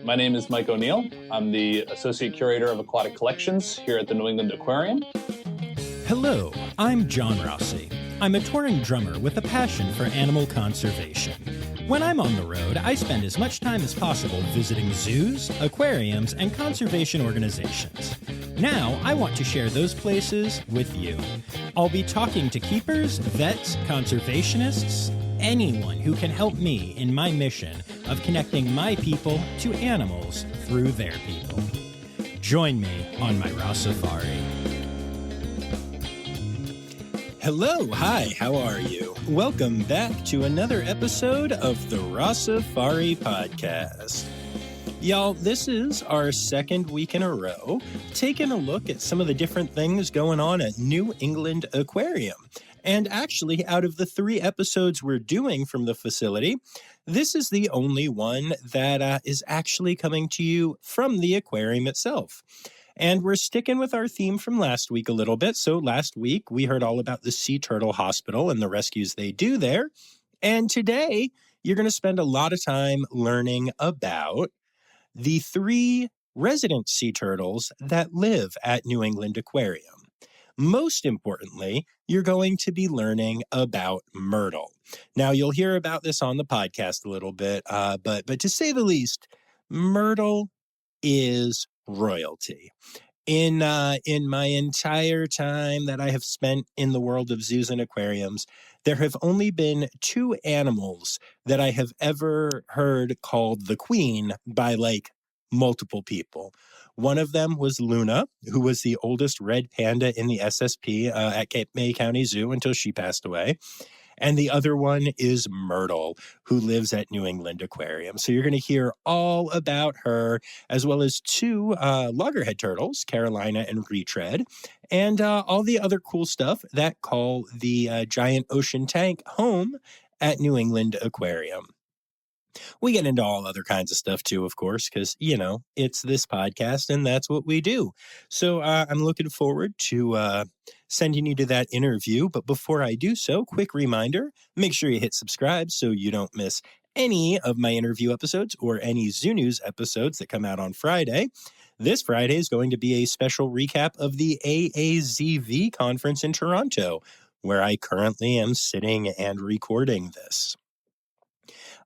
My name is Mike O'Neill. I'm the Associate Curator of Aquatic Collections here at the New England Aquarium. Hello, I'm John Rossi. I'm a touring drummer with a passion for animal conservation. When I'm on the road, I spend as much time as possible visiting zoos, aquariums, and conservation organizations. Now, I want to share those places with you. I'll be talking to keepers, vets, conservationists, anyone who can help me in my mission of connecting my people to animals through their people. Join me on my Rossifari. Hello, hi, how are you? Welcome back to another episode of the Rossifari podcast. Y'all, this is our second week in a row taking a look at some of the different things going on at New England Aquarium. And actually, out of the 3 episodes we're doing from the facility, this is the only one that is actually coming to you from the aquarium itself. And we're sticking with our theme from last week a little bit. So last week, we heard all about the Sea Turtle Hospital and the rescues they do there. And today, you're going to spend a lot of time learning about the 3 resident sea turtles that live at New England Aquarium. Most importantly, you're going to be learning about Myrtle. Now, you'll hear about this on the podcast a little bit, but to say the least, Myrtle is royalty. In my entire time that I have spent in the world of zoos and aquariums, there have only been 2 animals that I have ever heard called the queen by multiple people. One of them was Luna, who was the oldest red panda in the SSP at Cape May County Zoo until she passed away. And the other one is Myrtle, who lives at New England Aquarium. So you're going to hear all about her, as well as 2 loggerhead turtles, Carolina and Retread, and all the other cool stuff that call the giant ocean tank home at New England Aquarium. We get into all other kinds of stuff too, of course, because, it's this podcast and that's what we do. So I'm looking forward to sending you to that interview. But before I do so, quick reminder, make sure you hit subscribe so you don't miss any of my interview episodes or any Zoo News episodes that come out on Friday. This Friday is going to be a special recap of the AAZV conference in Toronto, where I currently am sitting and recording this.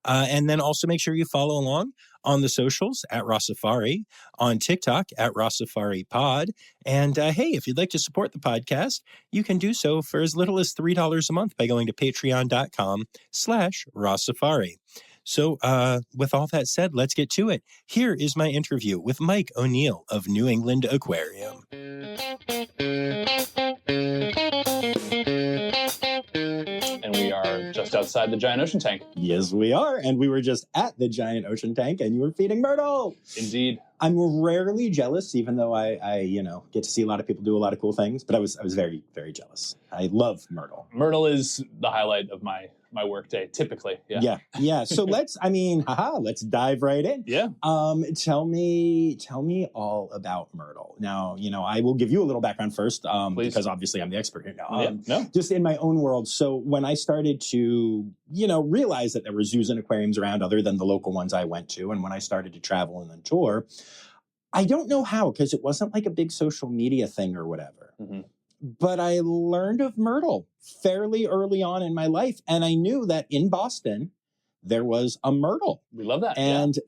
And then also make sure you follow along on the socials at Rossifari, on TikTok at Rossifari Pod. And hey, if you'd like to support the podcast, you can do so for as little as $3 a month by going to patreon.com/Rossifari. So with all that said, let's get to it. Here is my interview with Mike O'Neill of New England Aquarium. And we are just outside the giant ocean tank. Yes, we are. And we were just at the giant ocean tank and you were feeding Myrtle. Indeed. I'm rarely jealous, even though I get to see a lot of people do a lot of cool things. But I was very, very jealous. I love Myrtle. Myrtle is the highlight of my work day, typically. Yeah. So let's dive right in. Yeah. Tell me all about Myrtle. Now, I will give you a little background first, because obviously I'm the expert here now. Just in my own world. So when I started to, realize that there were zoos and aquariums around other than the local ones I went to, and when I started to travel and then tour, I don't know how, because it wasn't like a big social media thing or whatever. Mm-hmm. But I learned of Myrtle fairly early on in my life. And I knew that in Boston, there was a Myrtle. We love that. And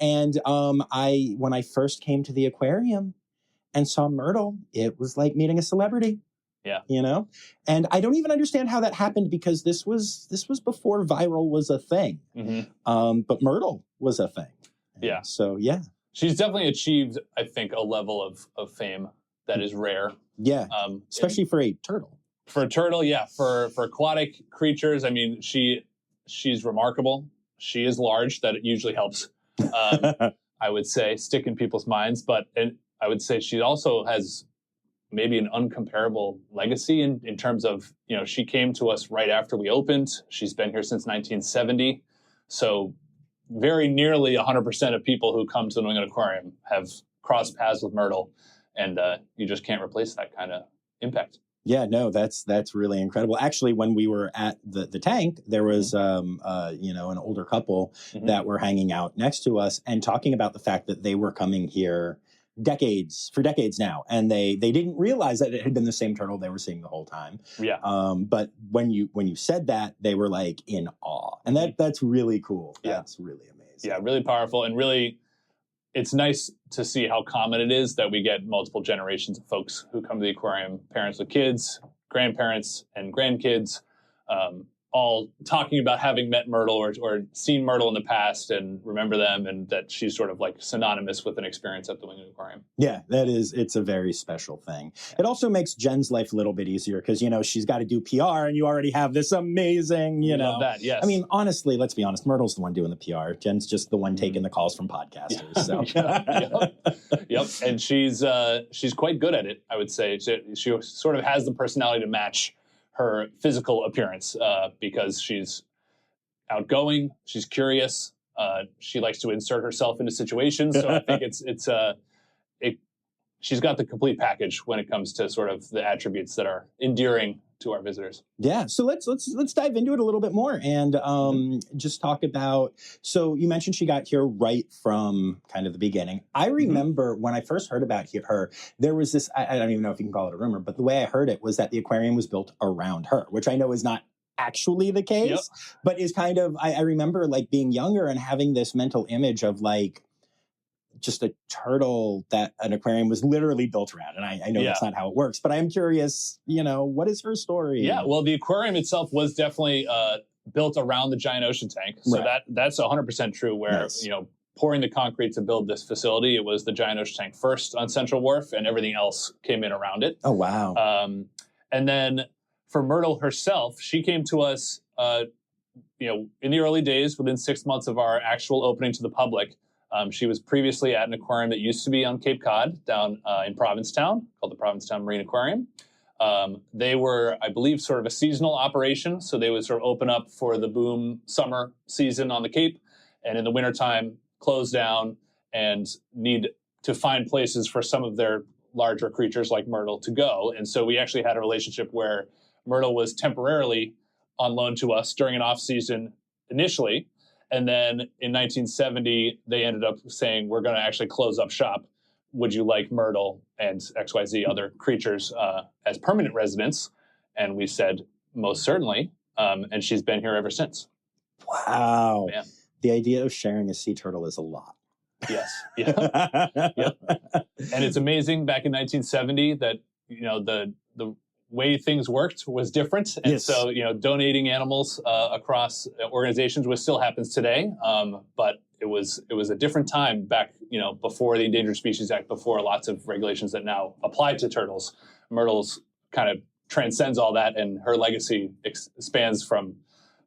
when I first came to the aquarium and saw Myrtle, it was like meeting a celebrity. Yeah. And I don't even understand how that happened, because this was before viral was a thing. Mm-hmm. But Myrtle was a thing. Yeah. So, yeah. She's definitely achieved, I think, a level of fame that is rare. Yeah, especially for a turtle. For a turtle, yeah. For aquatic creatures, I mean, she's remarkable. She is large. That usually helps, I would say, stick in people's minds. But I would say she also has maybe an uncomparable legacy in terms of, she came to us right after we opened. She's been here since 1970. So very nearly 100% of people who come to the New England Aquarium have crossed paths with Myrtle. And you just can't replace that kind of impact. Yeah, no, that's really incredible. Actually, when we were at the tank, there was an older couple that were hanging out next to us and talking about the fact that they were coming here for decades now, and they didn't realize that it had been the same turtle they were seeing the whole time. Yeah. But when you said that, they were like in awe, and that's really cool. That's really amazing. Yeah, really powerful, and really, it's nice to see how common it is that we get multiple generations of folks who come to the aquarium, parents with kids, grandparents, and grandkids, all talking about having met Myrtle or seen Myrtle in the past and remember them, and that she's sort of like synonymous with an experience at the England Aquarium. Yeah, it's a very special thing. It also makes Jen's life a little bit easier because, she's got to do PR and you already have this amazing, Love that, yes. I mean, honestly, let's be honest, Myrtle's the one doing the PR. Jen's just the one taking the calls from podcasters. So. Yep. And she's quite good at it, I would say. She sort of has the personality to match her physical appearance because she's outgoing, she's curious, she likes to insert herself into situations. So I think she's got the complete package when it comes to sort of the attributes that are endearing to our visitors. Yeah, so let's dive into it a little bit more and just talk about. So you mentioned she got here right from kind of the beginning. I remember when I first heard about her, there was this. I don't even know if you can call it a rumor, but the way I heard it was that the aquarium was built around her, which I know is not actually the case, but is kind of. I remember like being younger and having this mental image of like just a turtle that an aquarium was literally built around. And I know that's not how it works, but I'm curious, what is her story? Yeah, well, the aquarium itself was definitely built around the giant ocean tank. So that's 100% true where, pouring the concrete to build this facility, it was the giant ocean tank first on Central Wharf and everything else came in around it. Oh, wow. And then for Myrtle herself, she came to us, in the early days, within 6 months of our actual opening to the public. She was previously at an aquarium that used to be on Cape Cod down in Provincetown called the Provincetown Marine Aquarium. They were, I believe, sort of a seasonal operation. So they would sort of open up for the boom summer season on the Cape and in the wintertime close down and need to find places for some of their larger creatures like Myrtle to go. And so we actually had a relationship where Myrtle was temporarily on loan to us during an off season initially. And then in 1970, they ended up saying, we're going to actually close up shop. Would you like Myrtle and XYZ other creatures as permanent residents? And we said, most certainly. And she's been here ever since. Wow. Yeah. The idea of sharing a sea turtle is a lot. Yes. Yeah. Yep. And it's amazing back in 1970 that, the way things worked was different. And so, donating animals across organizations still happens today. But it was a different time back, before the Endangered Species Act, before lots of regulations that now apply to turtles. Myrtle's kind of transcends all that, and her legacy spans from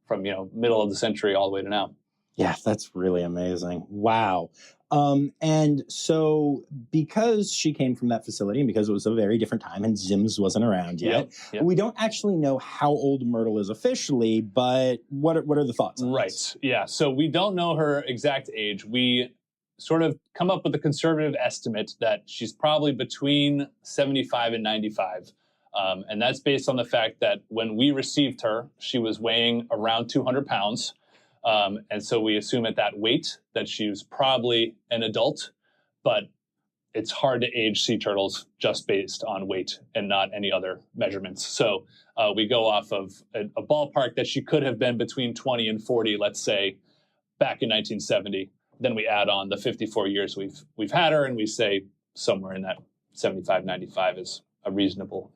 middle of the century all the way to now. Yeah, that's really amazing. Wow. And so because she came from that facility and because it was a very different time and Zims wasn't around yet, we don't actually know how old Myrtle is officially, but what are the thoughts on this? Yeah. So we don't know her exact age. We sort of come up with a conservative estimate that she's probably between 75 and 95. And that's based on the fact that when we received her, she was weighing around 200 pounds. And so we assume at that weight that she was probably an adult, but it's hard to age sea turtles just based on weight and not any other measurements. So we go off of a ballpark that she could have been between 20 and 40, let's say, back in 1970. Then we add on the 54 years we've had her, and we say somewhere in that 75, 95 is a reasonable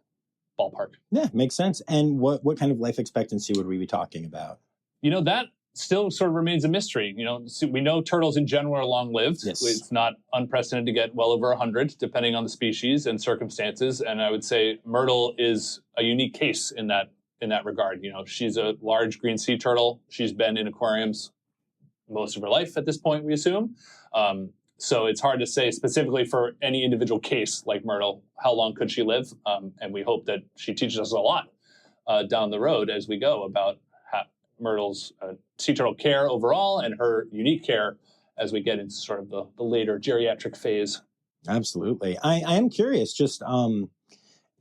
ballpark. Yeah, makes sense. And what kind of life expectancy would we be talking about? That still sort of remains a mystery. We know turtles in general are long-lived. Yes. It's not unprecedented to get well over 100, depending on the species and circumstances. And I would say Myrtle is a unique case in that regard. She's a large green sea turtle. She's been in aquariums most of her life at this point, we assume. So it's hard to say specifically for any individual case like Myrtle, how long could she live? And we hope that she teaches us a lot down the road as we go about Myrtle's sea turtle care overall and her unique care as we get into sort of the later geriatric phase. Absolutely. I am curious, just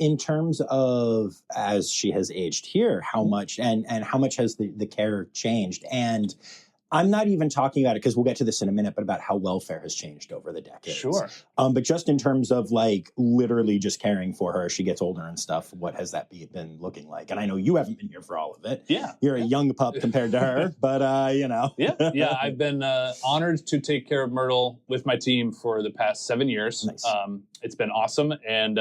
in terms of as she has aged here, how much and how much has the care changed? And I'm not even talking about it because we'll get to this in a minute, but about how welfare has changed over the decades. Sure. But just in terms of like literally just caring for her as she gets older and stuff, what has that been looking like? And I know you haven't been here for all of it. Yeah. You're a young pup compared to her, but you know. Yeah. I've been honored to take care of Myrtle with my team for the past 7 years. Nice. It's been awesome. And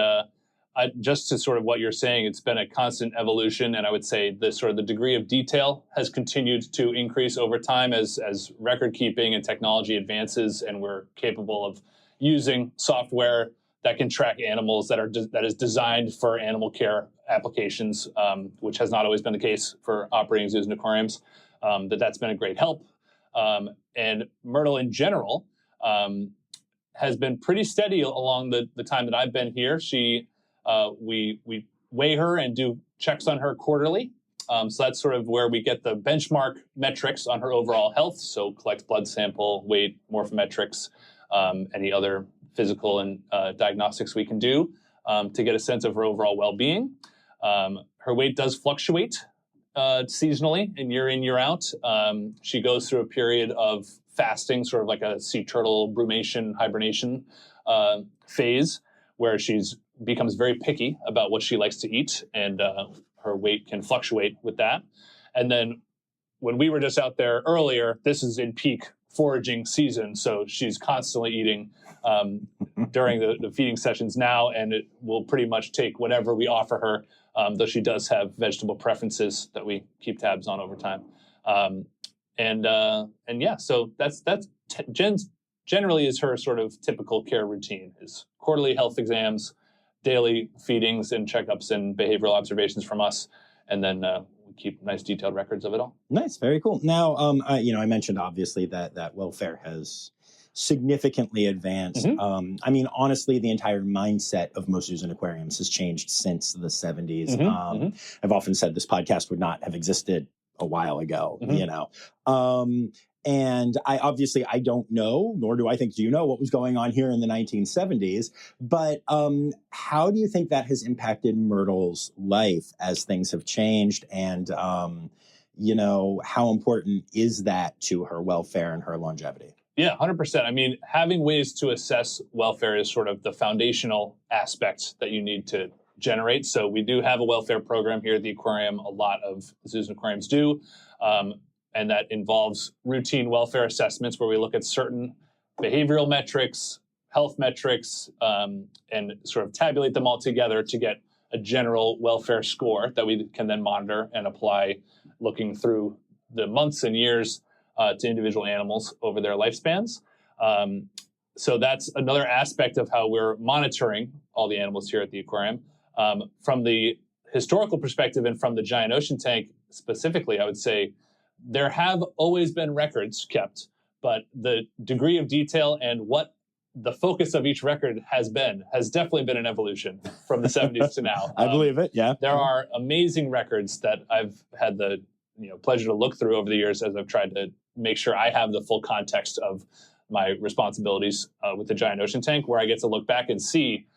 just to sort of what you're saying, it's been a constant evolution. And I would say the degree of detail has continued to increase over time as record keeping and technology advances. And we're capable of using software that can track animals that is designed for animal care applications, which has not always been the case for operating zoos and aquariums. That's been a great help. And Myrtle in general has been pretty steady along the time that I've been here. We weigh her and do checks on her quarterly. So that's sort of where we get the benchmark metrics on her overall health. So collect blood sample, weight, morphometrics, any other physical and diagnostics we can do to get a sense of her overall well-being. Her weight does fluctuate seasonally and year in, year out. She goes through a period of fasting, sort of like a sea turtle brumation hibernation phase, where she's becomes very picky about what she likes to eat, and her weight can fluctuate with that. And then when we were just out there earlier, this is in peak foraging season, so she's constantly eating during the feeding sessions now, and it will pretty much take whatever we offer her, though she does have vegetable preferences that we keep tabs on over time. And yeah, so that's generally is her sort of typical care routine, is quarterly health exams, daily feedings and checkups and behavioral observations from us. And then we keep nice detailed records of it all. Nice. Very cool. Now, I mentioned obviously that welfare has significantly advanced. Mm-hmm. I mean, honestly, the entire mindset of most zoos and aquariums has changed since the 70s. Mm-hmm. I've often said this podcast would not have existed a while ago, Mm-hmm. And I don't know, nor do I think, do you know what was going on here in the 1970s? But how do you think that has impacted Myrtle's life as things have changed? And, how important is that to her welfare and her longevity? Yeah, 100%. I mean, having ways to assess welfare is sort of the foundational aspect that you need to generate. So we do have a welfare program here at the aquarium. A lot of zoos and aquariums do. And that involves routine welfare assessments where we look at certain behavioral metrics, health metrics, and sort of tabulate them all together to get a general welfare score that we can then monitor and apply looking through the months and years to individual animals over their lifespans. So that's another aspect of how we're monitoring all the animals here at the aquarium. From the historical perspective and from the giant ocean tank specifically, I would say there have always been records kept, but the degree of detail and what the focus of each record has definitely been an evolution from the 70s to now. I believe it, yeah. There are amazing records that I've had the pleasure to look through over the years as I've tried to make sure I have the full context of my responsibilities with the giant ocean tank, where I get to look back and see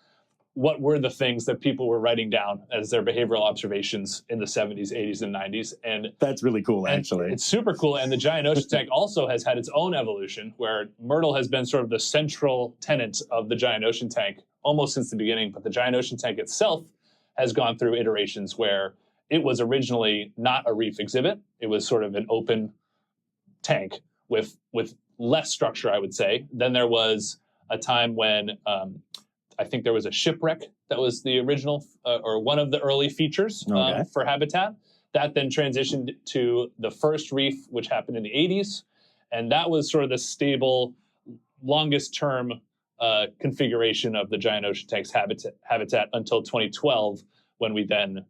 what were the things that people were writing down as their behavioral observations in the 70s, 80s, and 90s. And that's really cool, actually. It's super cool. And the giant ocean tank also has had its own evolution, where Myrtle has been sort of the central tenet of the giant ocean tank almost since the beginning. But the giant ocean tank itself has gone through iterations where it was originally not a reef exhibit. It was sort of an open tank with less structure, I would say. Then there was a time when I think there was a shipwreck that was the original or one of the early features for habitat. That then transitioned to the first reef, which happened in the 80s. And that was sort of the stable, longest term configuration of the giant ocean tank's habitat until 2012, when we then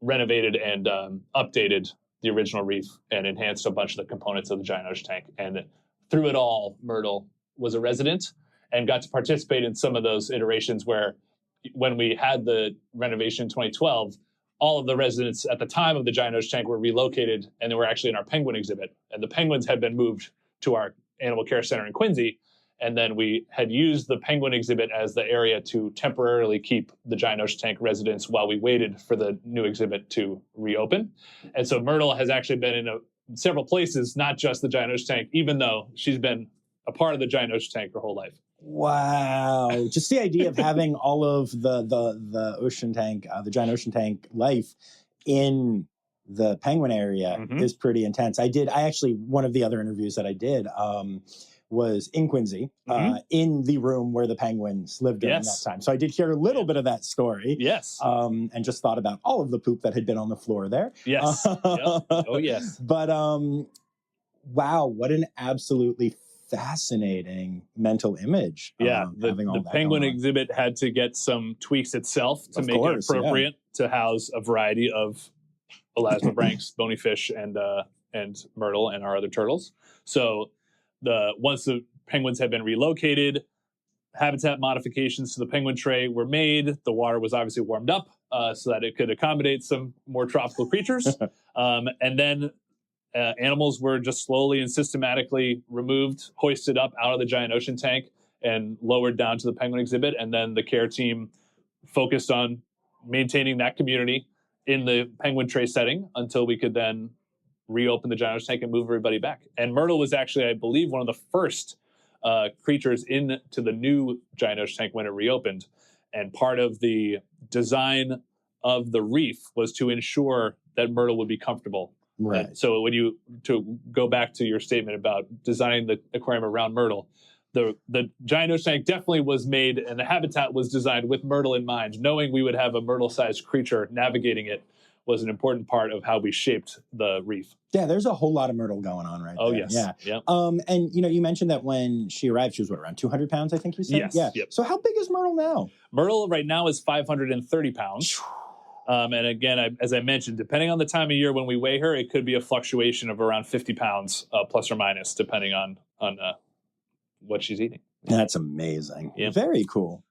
renovated and updated the original reef and enhanced a bunch of the components of the giant ocean tank. And through it all, Myrtle was a resident and got to participate in some of those iterations where, when we had the renovation in 2012, all of the residents at the time of the giant ocean tank were relocated, and they were actually in our penguin exhibit. And the penguins had been moved to our animal care center in Quincy. And then we had used the penguin exhibit as the area to temporarily keep the giant ocean tank residents while we waited for the new exhibit to reopen. And so Myrtle has actually been in several places, not just the giant ocean tank, even though she's been a part of the giant ocean tank her whole life. Wow. Just the idea of having all of the ocean tank, the giant ocean tank life in the penguin area is pretty intense. One of the other interviews that I did was in Quincy, in the room where the penguins lived during that time. So I did hear a little bit of that story. Yes. And just thought about all of the poop that had been on the floor there. Yes. Oh, yes. But wow, what an absolutely fascinating mental image. Yeah, the penguin exhibit had to get some tweaks itself to make it appropriate to house a variety of elasmobranchs, bony fish, and Myrtle and our other turtles. So once the penguins had been relocated, habitat modifications to the penguin tray were made. The water was obviously warmed up so that it could accommodate some more tropical creatures. And then animals were just slowly and systematically removed, hoisted up out of the giant ocean tank and lowered down to the penguin exhibit. And then the care team focused on maintaining that community in the penguin tray setting until we could then reopen the giant ocean tank and move everybody back. And Myrtle was actually, I believe, one of the first creatures into the new giant ocean tank when it reopened. And part of the design of the reef was to ensure that Myrtle would be comfortable. Right. So to go back to your statement about designing the aquarium around Myrtle, the giant ocean tank definitely was made, and the habitat was designed with Myrtle in mind. Knowing we would have a Myrtle-sized creature navigating it was an important part of how we shaped the reef. Yeah, there's a whole lot of Myrtle going on right there. Oh, yes. Yeah. And, you mentioned that when she arrived, she was, around 200 pounds, I think you said? Yes. Yeah. Yep. So how big is Myrtle now? Myrtle right now is 530 pounds. And again, as I mentioned, depending on the time of year when we weigh her, it could be a fluctuation of around 50 pouns, plus or minus, depending on what she's eating. That's amazing. Yeah. Very cool.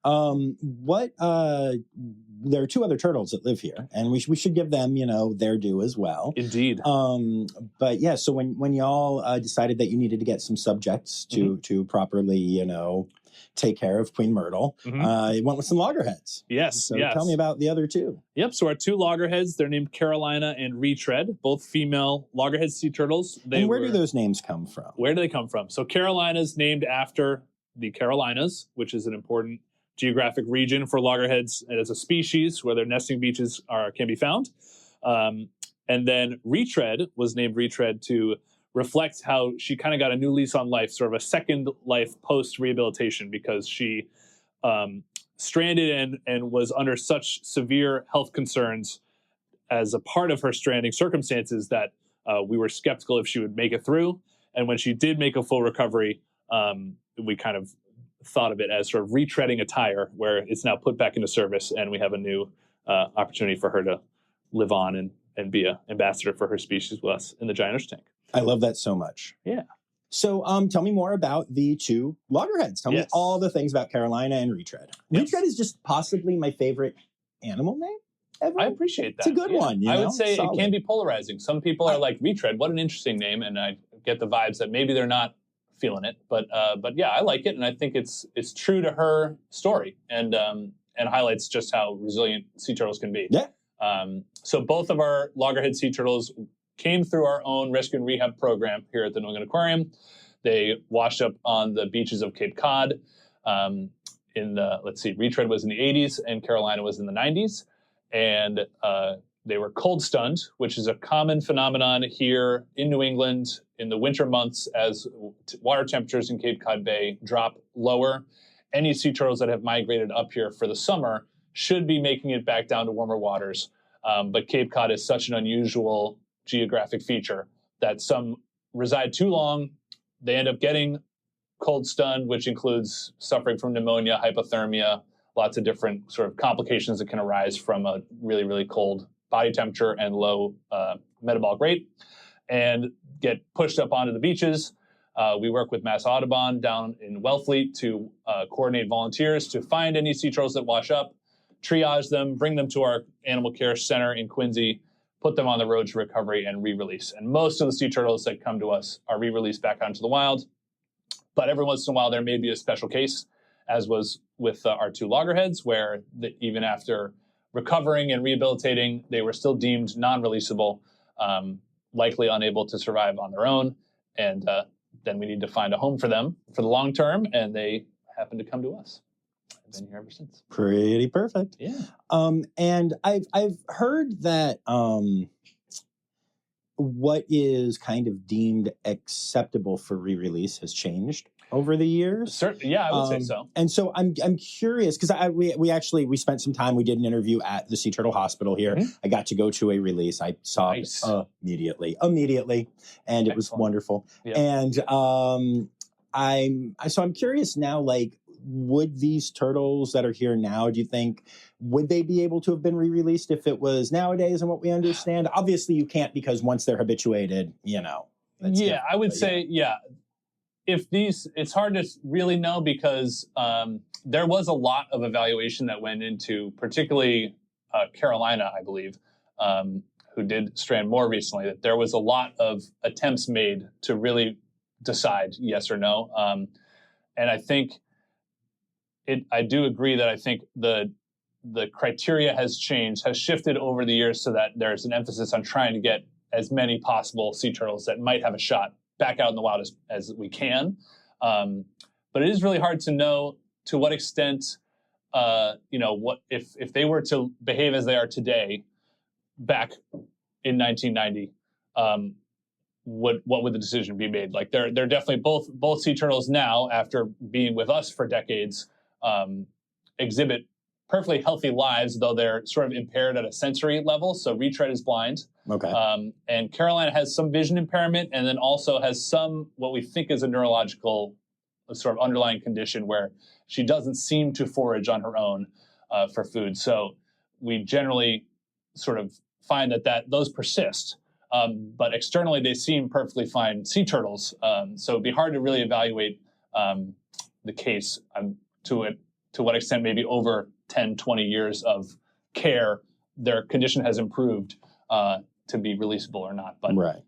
There are two other turtles that live here, and we should give them, their due as well. Indeed. But yeah, so when y'all decided that you needed to get some subjects to properly, take care of Queen Myrtle, it went with some loggerheads. Yes. So tell me about the other two. Yep. So our two loggerheads, they're named Carolina and Retread, both female loggerhead sea turtles. And where do those names come from? Where do they come from? So Carolina's named after the Carolinas, which is an important geographic region for loggerheads as a species where their nesting beaches can be found. And then Retread was named Retread to reflect how she kind of got a new lease on life, sort of a second life post-rehabilitation, because she stranded and was under such severe health concerns as a part of her stranding circumstances that we were skeptical if she would make it through. And when she did make a full recovery, we kind of thought of it as sort of retreading a tire, where it's now put back into service, and we have a new opportunity for her to live on and be an ambassador for her species with us in the giant ocean tank. I love that so much. Yeah. So tell me more about the two loggerheads. Tell me all the things about Carolina and Retread. Retread is just possibly my favorite animal name ever. I appreciate that. It's a good one. I would say it can be polarizing. Some people are like, Retread, what an interesting name. And I get the vibes that maybe they're not feeling it. But yeah, I like it. And I think it's true to her story and highlights just how resilient sea turtles can be. Yeah. So both of our loggerhead sea turtles came through our own rescue and rehab program here at the England Aquarium. They washed up on the beaches of Cape Cod. Retread was in the 80s and Carolina was in the 90s. And they were cold stunned, which is a common phenomenon here in New England in the winter months as water temperatures in Cape Cod Bay drop lower. Any sea turtles that have migrated up here for the summer should be making it back down to warmer waters. But Cape Cod is such an unusual geographic feature that some reside too long. They end up getting cold stunned, which includes suffering from pneumonia, hypothermia, lots of different sort of complications that can arise from a really, really cold body temperature and low metabolic rate, and get pushed up onto the beaches. We work with Mass Audubon down in Wellfleet to coordinate volunteers to find any sea turtles that wash up, triage them, bring them to our animal care center in Quincy, put them on the road to recovery and re-release. And most of the sea turtles that come to us are re-released back onto the wild. But every once in a while, there may be a special case, as was with our 2 loggerheads, where even after recovering and rehabilitating, they were still deemed non-releasable, likely unable to survive on their own. And then we need to find a home for them for the long term, and they happen to come to us. I've been here ever since. Pretty perfect. Yeah. And I've heard that what is kind of deemed acceptable for re-release has changed over the years. Certainly, yeah, I would say so. And so I'm curious because we spent some time. We did an interview at the Sea Turtle Hospital here. Mm-hmm. I got to go to a release. I saw it immediately, and it was wonderful. Yeah. And I'm curious now, like, would these turtles that are here now, do you think, would they be able to have been re-released if it was nowadays and what we understand? Obviously you can't, because once they're habituated, Yeah, I would say, yeah. If these, it's hard to really know because there was a lot of evaluation that went into, particularly Carolina, I believe, who did strand more recently, that there was a lot of attempts made to really decide yes or no. And I think I do agree that I think the criteria has changed, has shifted over the years so that there's an emphasis on trying to get as many possible sea turtles that might have a shot back out in the wild as we can. But it is really hard to know to what extent, what if they were to behave as they are today, back in 1990, what would the decision be made? Like they're definitely both sea turtles now, after being with us for decades, exhibit perfectly healthy lives, though they're sort of impaired at a sensory level. So retread is blind. Okay. And Carolina has some vision impairment, and then also has some what we think is a neurological sort of underlying condition where she doesn't seem to forage on her own for food. So we generally sort of find that those persist. But externally, they seem perfectly fine sea turtles. So it'd be hard to really evaluate the case to what extent maybe over 10, 20 years of care, their condition has improved to be releasable or not. But right.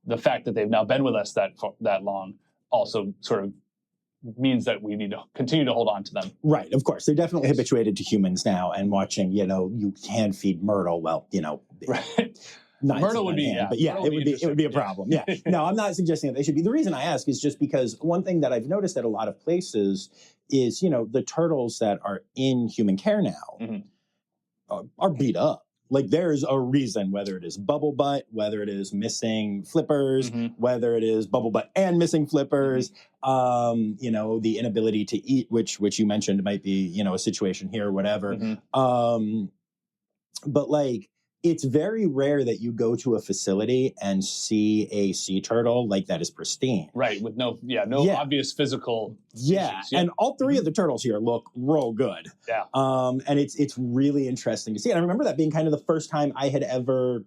The fact that they've now been with us that long also sort of means that we need to continue to hold on to them. Right, of course. They're definitely habituated to humans now, and watching, you can feed Myrtle. Well, right. Myrtle would be, but yeah, it would be a problem. Yeah. No, I'm not suggesting that they should be. The reason I ask is just because one thing that I've noticed at a lot of places is, the turtles that are in human care now mm-hmm. are beat up. Like there's a reason, whether it is bubble butt, whether it is missing flippers, mm-hmm. whether it is bubble butt and missing flippers, mm-hmm. The inability to eat, which you mentioned might be, a situation here or whatever. Mm-hmm. But like, it's very rare that you go to a facility and see a sea turtle like that is pristine. Right, with no obvious physical issues. Yeah, and all three of the turtles here look real good. Yeah. And it's really interesting to see. And I remember that being kind of the first time I had ever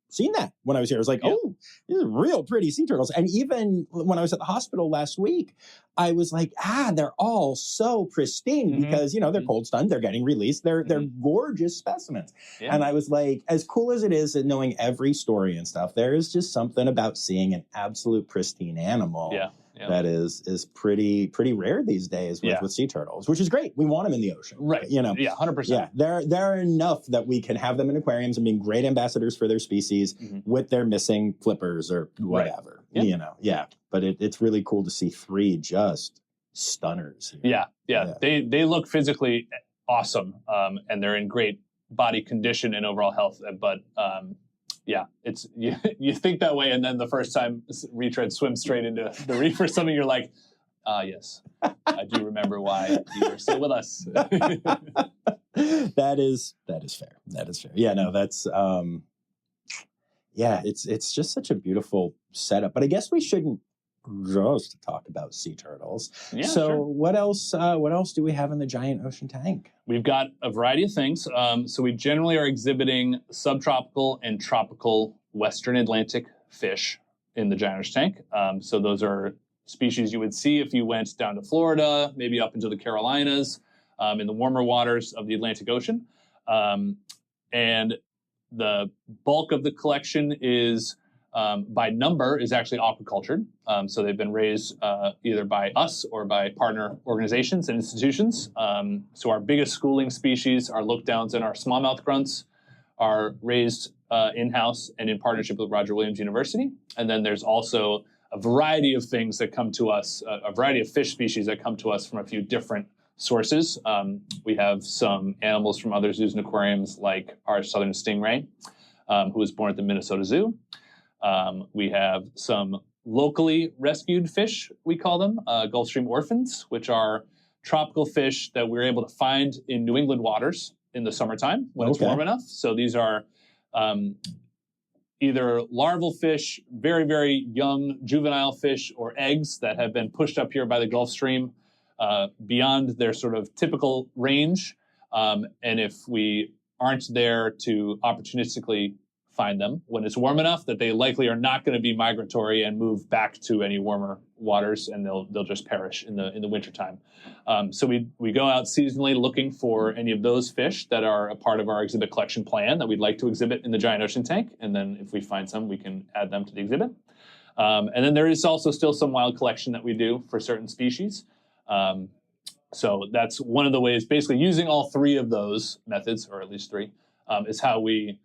seen that when I was here. I was like, oh, these are real pretty sea turtles. And even when I was at the hospital last week, I was like, they're all so pristine mm-hmm. because, they're cold stunned, they're getting released. They're gorgeous specimens. Yeah. And I was like, as cool as it is and knowing every story and stuff, there is just something about seeing an absolute pristine animal. Yeah. That is pretty rare these days with sea turtles, which is great. We want them in the ocean. Right. Yeah, 100%. Yeah, they're enough that we can have them in aquariums and being great ambassadors for their species mm-hmm. with their missing flippers or whatever. Right. Yeah. But it's really cool to see three just stunners here. Yeah. They look physically awesome, and they're in great body condition and overall health. But it's you think that way, and then the first time retread swims straight into the reef or something, you're like, yes, I do remember why you were still with us. That is fair. Yeah, no, that's it's just such a beautiful setup. But I guess we shouldn't just talk about sea turtles. Yeah, so sure. What else do we have in the giant ocean tank? We've got a variety of things. So we generally are exhibiting subtropical and tropical Western Atlantic fish in the giant ocean tank. So those are species you would see if you went down to Florida, maybe up into the Carolinas, in the warmer waters of the Atlantic Ocean. And the bulk of the collection is by number is actually aquacultured. So they've been raised either by us or by partner organizations and institutions. So our biggest schooling species, our lookdowns and our smallmouth grunts, are raised in-house and in partnership with Roger Williams University. And then there's also a variety of things that come to us, a variety of fish species that come to us from a few different sources. We have some animals from other zoos and aquariums, like our southern stingray, who was born at the Minnesota Zoo. We have some locally rescued fish, we call them, Gulf Stream orphans, which are tropical fish that we're able to find in New England waters in the summertime when it's warm enough. So these are either larval fish, very, very young juvenile fish, or eggs that have been pushed up here by the Gulf Stream beyond their sort of typical range. And if we aren't there to opportunistically find them when it's warm enough, that they likely are not going to be migratory and move back to any warmer waters, and they'll just perish in the wintertime. So we go out seasonally looking for any of those fish that are a part of our exhibit collection plan that we'd like to exhibit in the giant ocean tank, and then if we find some, we can add them to the exhibit. And then there is also still some wild collection that we do for certain species. So that's one of the ways, basically using all three of those methods, or at least three, is how we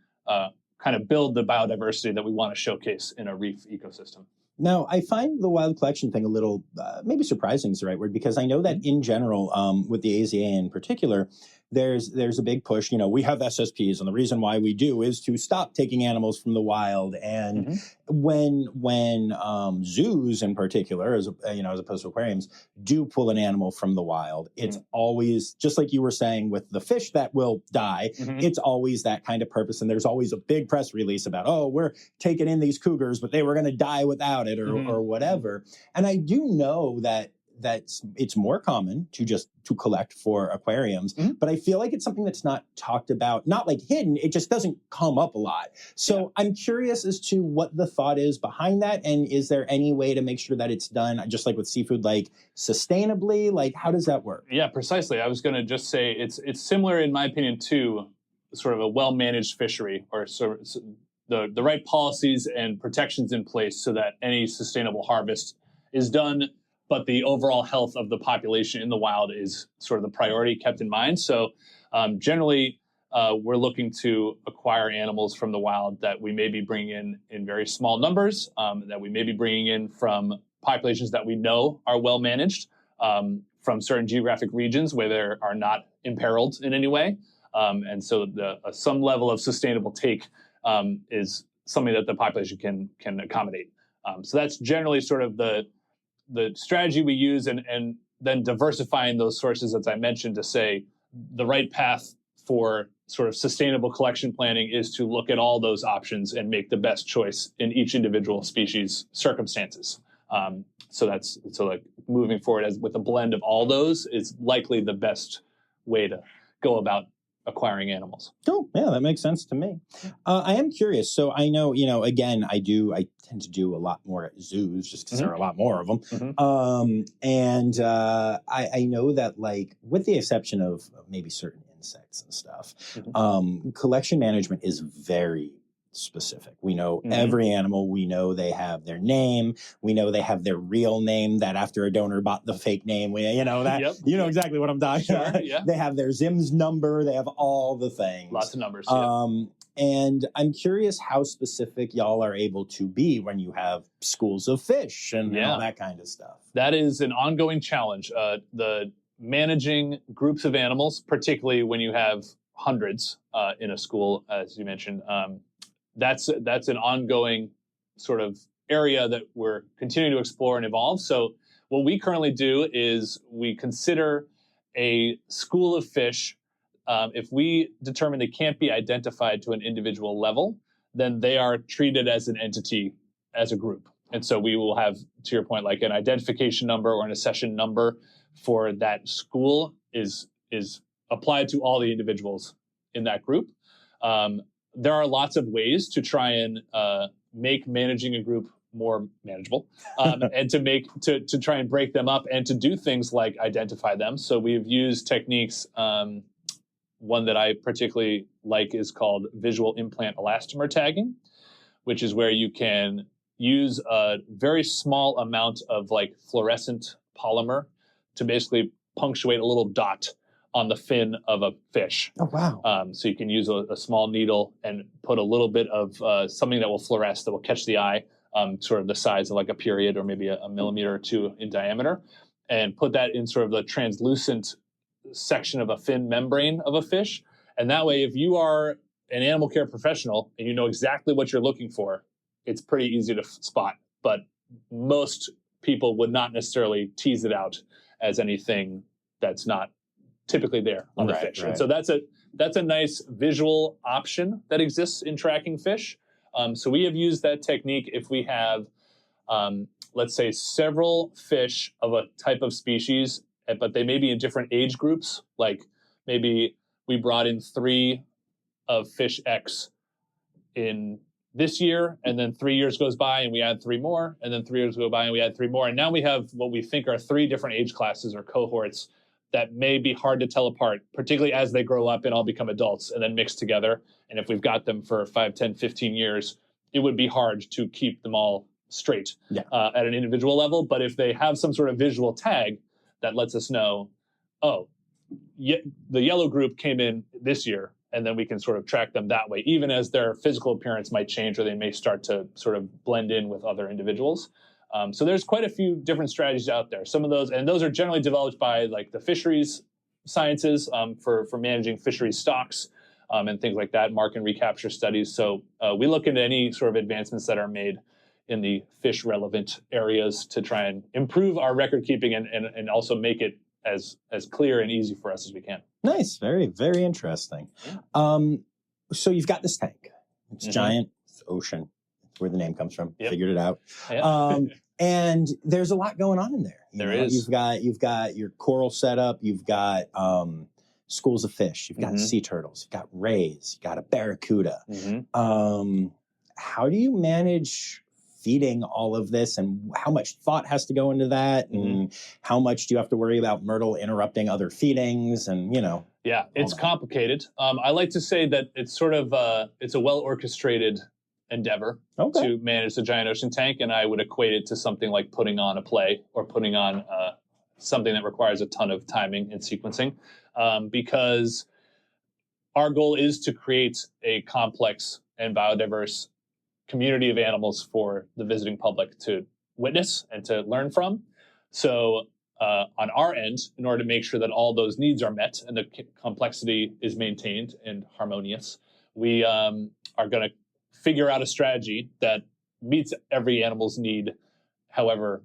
kind of build the biodiversity that we want to showcase in a reef ecosystem. Now, I find the wild collection thing a little, maybe surprising is the right word, because I know that in general, with the AZA in particular, there's a big push. We have SSPs, and the reason why we do is to stop taking animals from the wild. And when zoos in particular, as opposed to aquariums, do pull an animal from the wild, it's always, just like you were saying with the fish that will die, it's always that kind of purpose. And there's always a big press release about, oh, we're taking in these cougars, but they were going to die without it, or whatever. And I do know that it's more common to collect for aquariums, but I feel like it's something that's not talked about, not like hidden. It just doesn't come up a lot. So I'm curious as to what the thought is behind that, and is there any way to make sure that it's done, just like with seafood, like sustainably? Like, how does that work? Yeah, precisely. I was going to just say it's similar, in my opinion, to sort of a well-managed fishery, or sort of the right policies and protections in place so that any sustainable harvest is done, but the overall health of the population in the wild is sort of the priority kept in mind. So generally, we're looking to acquire animals from the wild that we may be bringing in very small numbers, that we may be bringing in from populations that we know are well managed, from certain geographic regions where they are not imperiled in any way. And so some level of sustainable take is something that the population can accommodate. So that's generally sort of the strategy we use, and then diversifying those sources, as I mentioned, to say the right path for sort of sustainable collection planning is to look at all those options and make the best choice in each individual species circumstances. So like moving forward with a blend of all those is likely the best way to go about acquiring animals. Oh, yeah, that makes sense to me. I am curious. So I know, again, I tend to do a lot more at zoos just because there are a lot more of them. And I know that, like, with the exception of maybe certain insects and stuff, collection management is very specific. We know every animal. We know they have their name. We know they have their real name, that after a donor bought the fake name, you know exactly what I'm talking about. Yeah. They have their ZIMS number. They have all the things. Lots of numbers. And I'm curious how specific y'all are able to be when you have schools of fish and all that kind of stuff. That is an ongoing challenge. The managing groups of animals, particularly when you have hundreds in a school, as you mentioned, that's an ongoing sort of area that we're continuing to explore and evolve. So what we currently do is we consider a school of fish. If we determine they can't be identified to an individual level, then they are treated as an entity, as a group. And so we will have, to your point, like an identification number or an accession number for that school is applied to all the individuals in that group. There are lots of ways to try and make managing a group more manageable, and to try and break them up and to do things like identify them. So we've used techniques. One that I particularly like is called visual implant elastomer tagging, which is where you can use a very small amount of like fluorescent polymer to basically punctuate a little dot on the fin of a fish. Oh, wow. So you can use a small needle and put a little bit of something that will fluoresce, that will catch the eye, sort of the size of like a period or maybe a millimeter or two in diameter, and put that in sort of the translucent section of a fin membrane of a fish. And that way, if you are an animal care professional and you know exactly what you're looking for, it's pretty easy to spot. But most people would not necessarily tease it out as anything that's not typically there on the fish. Right. And so that's a nice visual option that exists in tracking fish. So we have used that technique if we have, let's say, several fish of a type of species, but they may be in different age groups. Like maybe we brought in 3 of fish X in this year, and then 3 years goes by and we add 3 more, and then 3 years go by and we add 3 more. And now we have what we think are 3 different age classes or cohorts that may be hard to tell apart, particularly as they grow up and all become adults and then mix together. And if we've got them for 5, 10, 15 years, it would be hard to keep them all straight at an individual level. But if they have some sort of visual tag that lets us know, oh, the yellow group came in this year, and then we can sort of track them that way, even as their physical appearance might change or they may start to sort of blend in with other individuals. So there's quite a few different strategies out there. Some of those, and those are generally developed by like the fisheries sciences for managing fisheries stocks and things like that, mark and recapture studies. So we look into any sort of advancements that are made in the fish relevant areas to try and improve our record keeping and also make it as clear and easy for us as we can. Nice. Very, very interesting. So you've got this tank. It's giant. It's ocean. That's where the name comes from. Yep. Figured it out. Yep. And there's a lot going on in there. There is. You've got your coral setup. You've got schools of fish. You've got sea turtles. You've got rays. You've got a barracuda. How do you manage feeding all of this, and how much thought has to go into that, and how much do you have to worry about Myrtle interrupting other feedings, and Yeah, it's complicated. I like to say that it's sort of it's a well orchestrated endeavor to manage the giant ocean tank, and I would equate it to something like putting on a play or putting on something that requires a ton of timing and sequencing, because our goal is to create a complex and biodiverse community of animals for the visiting public to witness and to learn from. So on our end, in order to make sure that all those needs are met and the complexity is maintained and harmonious, we are going to figure out a strategy that meets every animal's need, however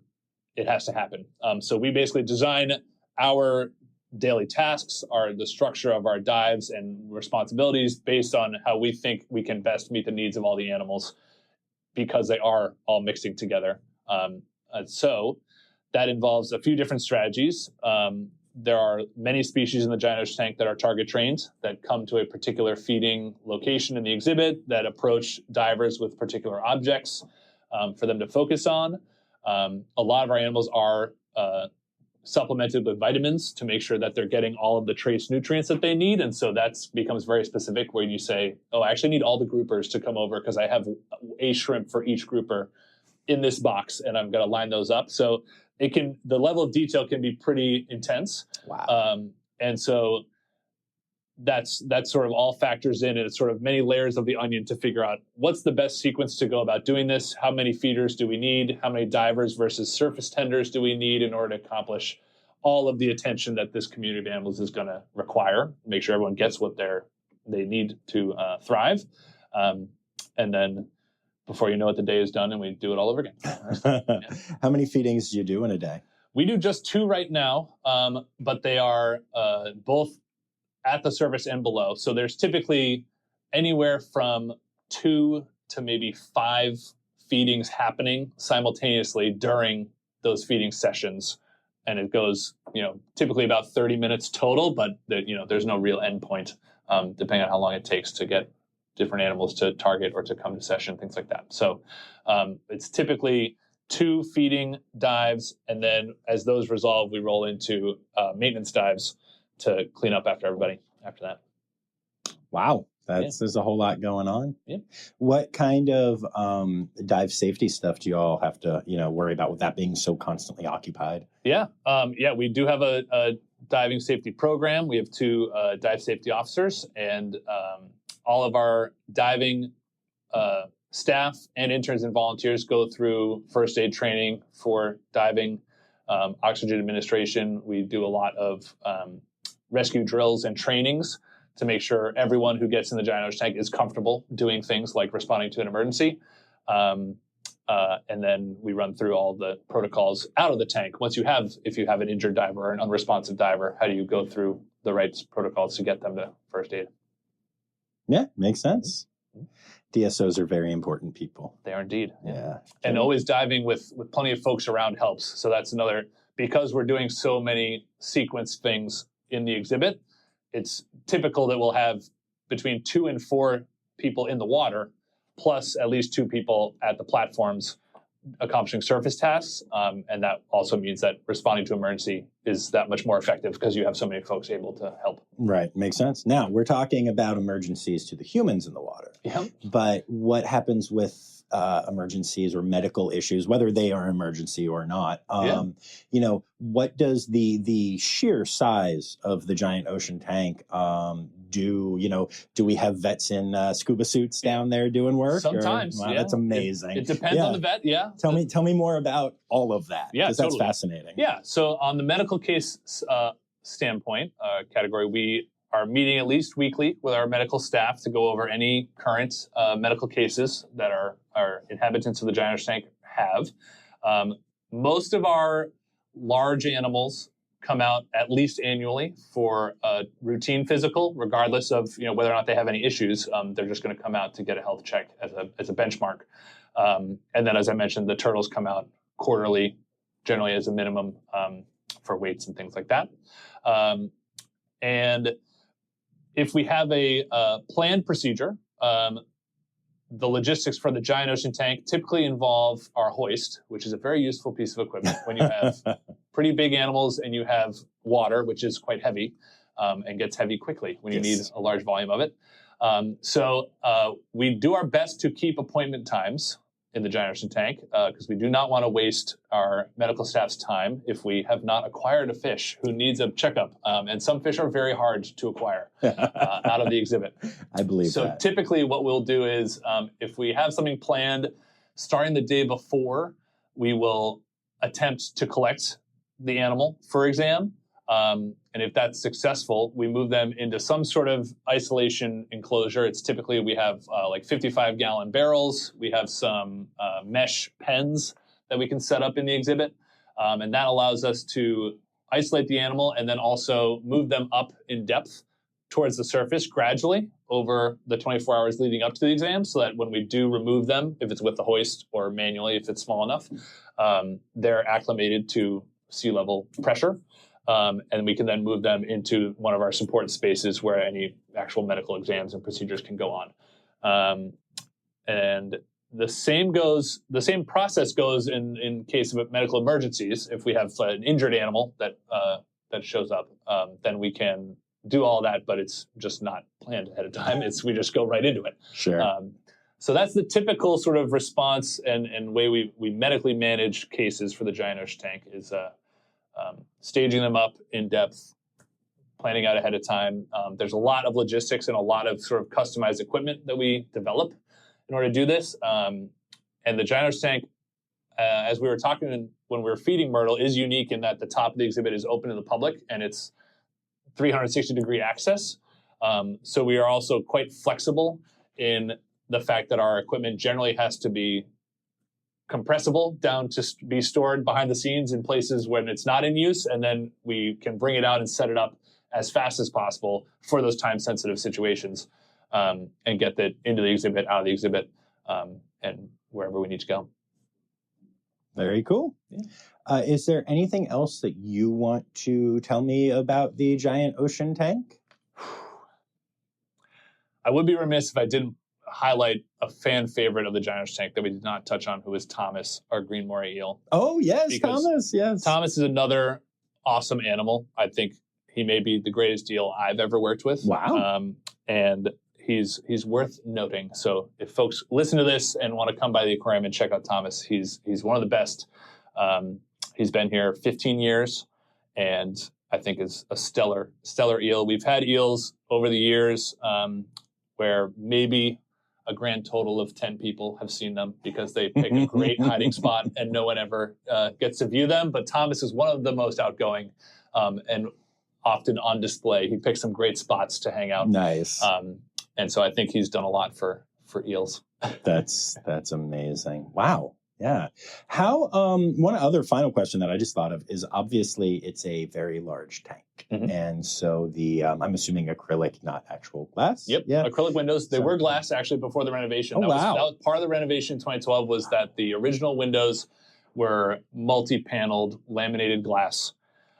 it has to happen. So we basically design our daily tasks, the structure of our dives and responsibilities based on how we think we can best meet the needs of all the animals, because they are all mixing together. So that involves a few different strategies. There are many species in the giant ocean tank that are target trained, that come to a particular feeding location in the exhibit, that approach divers with particular objects for them to focus on. A lot of our animals are supplemented with vitamins to make sure that they're getting all of the trace nutrients that they need. And so that becomes very specific, where you say, oh, I actually need all the groupers to come over because I have a shrimp for each grouper in this box, and I'm going to line those up. So the level of detail can be pretty intense. Wow. And so that's sort of all factors in, and it's sort of many layers of the onion to figure out what's the best sequence to go about doing this. How many feeders do we need? How many divers versus surface tenders do we need in order to accomplish all of the attention that this community of animals is going to require? Make sure everyone gets what they need to thrive. And then before you know it, the day is done and we do it all over again. Yeah. How many feedings do you do in a day? We do just 2 right now, but they are both at the surface and below. So there's typically anywhere from 2 to maybe 5 feedings happening simultaneously during those feeding sessions. And it goes, typically about 30 minutes total, but there's no real end point, depending on how long it takes to get different animals to target or to come to session, things like that. So it's typically 2 feeding dives, and then as those resolve, we roll into maintenance dives to clean up after everybody after that. Wow. There's a whole lot going on. Yeah. What kind of dive safety stuff do you all have to, worry about with that being so constantly occupied? Yeah. We do have a diving safety program. We have 2 dive safety officers, and all of our diving staff and interns and volunteers go through first aid training for diving, oxygen administration. We do a lot of rescue drills and trainings to make sure everyone who gets in the giant ocean tank is comfortable doing things like responding to an emergency. And then we run through all the protocols out of the tank. If you have an injured diver or an unresponsive diver, how do you go through the right protocols to get them to first aid? Yeah, makes sense. DSOs are very important people. They are indeed. Yeah. And always diving with plenty of folks around helps. So that's another, because we're doing so many sequence things in the exhibit, it's typical that we'll have between 2 and 4 people in the water, plus at least 2 people at the platforms accomplishing surface tasks. And that also means that responding to emergency is that much more effective because you have so many folks able to help. Right. Makes sense. Now, we're talking about emergencies to the humans in the water. Yeah. But what happens with emergencies or medical issues, whether they are emergency or not? What does the sheer size of the giant ocean tank do? Do we have vets in scuba suits down there doing work? Sometimes. Wow, that's amazing. It depends on the vet. Yeah. Tell me more about all of that. Yeah, because that's fascinating. Yeah. So on the medical case standpoint category, we are meeting at least weekly with our medical staff to go over any current medical cases that our inhabitants of the giant ocean tank have. Most of our large animals come out at least annually for a routine physical, regardless of whether or not they have any issues. They're just going to come out to get a health check as a benchmark. And then, as I mentioned, the turtles come out quarterly, generally as a minimum for weights and things like that. And if we have a planned procedure, the logistics for the giant ocean tank typically involve our hoist, which is a very useful piece of equipment when you have pretty big animals and you have water, which is quite heavy and gets heavy quickly when you need a large volume of it. So we do our best to keep appointment times in the giant ocean tank because we do not want to waste our medical staff's time if we have not acquired a fish who needs a checkup. And some fish are very hard to acquire out of the exhibit. I believe that. So typically what we'll do is if we have something planned starting the day before, we will attempt to collect the animal for exam. And if that's successful, we move them into some sort of isolation enclosure. It's typically we have like 55-gallon barrels. We have some mesh pens that we can set up in the exhibit. And that allows us to isolate the animal and then also move them up in depth towards the surface gradually over the 24 hours leading up to the exam so that when we do remove them, if it's with the hoist or manually, if it's small enough, they're acclimated to sea level pressure. And we can then move them into one of our support spaces where any actual medical exams and procedures can go on. And the same process goes in case of medical emergencies. If we have an injured animal that shows up, then we can do all that, but it's just not planned ahead of time. We just go right into it. Sure. So that's the typical sort of response and way we medically manage cases for the giant ocean tank is staging them up in depth, planning out ahead of time. There's a lot of logistics and a lot of sort of customized equipment that we develop in order to do this. And the giant ocean tank, as we were talking when we were feeding Myrtle, is unique in that the top of the exhibit is open to the public and it's 360-degree access. So we are also quite flexible in the fact that our equipment generally has to be compressible down to be stored behind the scenes in places when it's not in use, and then we can bring it out and set it up as fast as possible for those time-sensitive situations and get that into the exhibit, out of the exhibit, and wherever we need to go. Very cool. Yeah. Is there anything else that you want to tell me about the giant ocean tank? I would be remiss if I didn't highlight a fan favorite of the giant ocean tank that we did not touch on, who is Thomas, our green moray eel. Oh, yes, Thomas, yes. Thomas is another awesome animal. I think he may be the greatest eel I've ever worked with. Wow. And he's worth noting. So if folks listen to this and want to come by the aquarium and check out Thomas, he's one of the best. He's been here 15 years, and I think is a stellar eel. We've had eels over the years where maybe a grand total of 10 people have seen them because they pick a great hiding spot and no one ever gets to view them. But Thomas is one of the most outgoing and often on display. He picks some great spots to hang out. Nice. And so I think he's done a lot for eels. That's amazing. Wow. Yeah. How, one other final question that I just thought of is obviously it's a very large tank. Mm-hmm. And so I'm assuming acrylic, not actual glass. Yep. Yeah. Acrylic windows. They were glass actually before the renovation. Oh, wow. That was part of the renovation in 2012 was that the original windows were multi-paneled laminated glass.